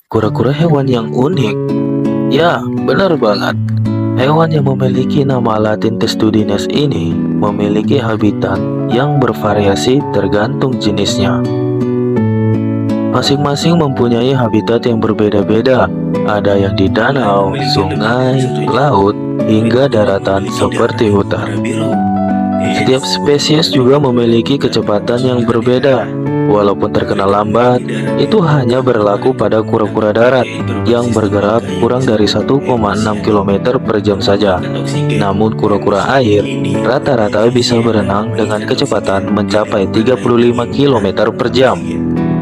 Kura-kura hewan yang unik. Ya, benar banget. Hewan yang memiliki nama Latin Testudines ini memiliki habitat yang bervariasi tergantung jenisnya. Masing-masing mempunyai habitat yang berbeda-beda. Ada yang di danau, sungai, laut, hingga daratan seperti hutan. Setiap spesies juga memiliki kecepatan yang berbeda. Walaupun terkenal lambat, itu hanya berlaku pada kura-kura darat yang bergerak kurang dari 1,6 km per jam saja. Namun kura-kura air rata-rata bisa berenang dengan kecepatan mencapai 35 km per jam.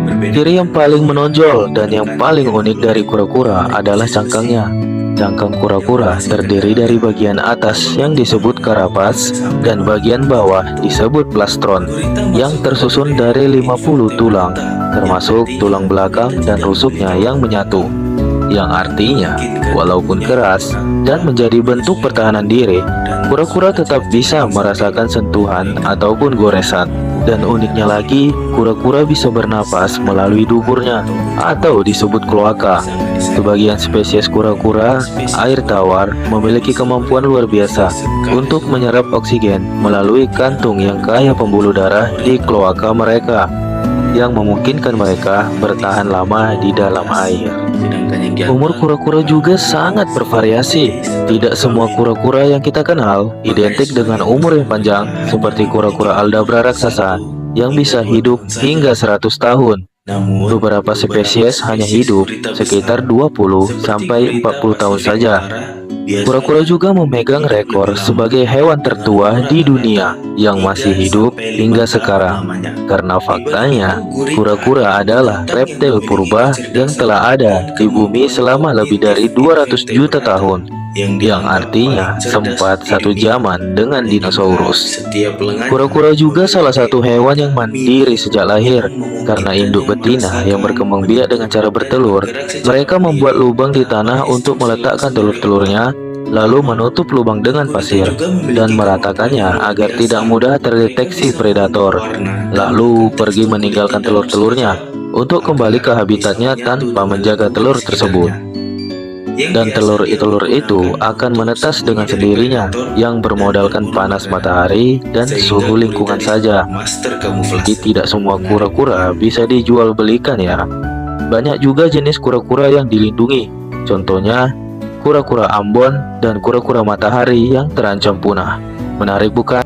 Ciri yang paling menonjol dan yang paling unik dari kura-kura adalah cangkangnya. Cangkang kura-kura terdiri dari bagian atas yang disebut karapas dan bagian bawah disebut plastron yang tersusun dari 50 tulang, termasuk tulang belakang dan rusuknya yang menyatu. Yang artinya, walaupun keras dan menjadi bentuk pertahanan diri, kura-kura tetap bisa merasakan sentuhan ataupun goresan. Dan uniknya lagi, kura-kura bisa bernapas melalui duburnya atau disebut kloaka. Sebagian spesies kura-kura air tawar memiliki kemampuan luar biasa untuk menyerap oksigen melalui kantung yang kaya pembuluh darah di kloaka mereka, yang memungkinkan mereka bertahan lama di dalam air. Umur kura-kura juga sangat bervariasi. Tidak semua kura-kura yang kita kenal identik dengan umur yang panjang seperti kura-kura aldabra raksasa yang bisa hidup hingga 100 tahun. Beberapa spesies hanya hidup sekitar 20 sampai 40 tahun saja. Kura-kura juga memegang rekor sebagai hewan tertua di dunia yang masih hidup hingga sekarang. Karena faktanya, kura-kura adalah reptil purba yang telah ada di bumi selama lebih dari 200 juta tahun, yang artinya sempat satu zaman dengan dinosaurus. Kura-kura juga salah satu hewan yang mandiri sejak lahir. Karena induk betina yang berkembang biak dengan cara bertelur, mereka membuat lubang di tanah untuk meletakkan telur-telurnya, lalu menutup lubang dengan pasir dan meratakannya agar tidak mudah terdeteksi predator, lalu pergi meninggalkan telur-telurnya untuk kembali ke habitatnya tanpa menjaga telur tersebut. Dan telur-telur itu akan menetas dengan sendirinya yang bermodalkan panas matahari dan suhu lingkungan saja. Jadi tidak semua kura-kura bisa dijual belikan ya. Banyak juga jenis kura-kura yang dilindungi. Contohnya kura-kura Ambon dan kura-kura matahari yang terancam punah. Menarik bukan?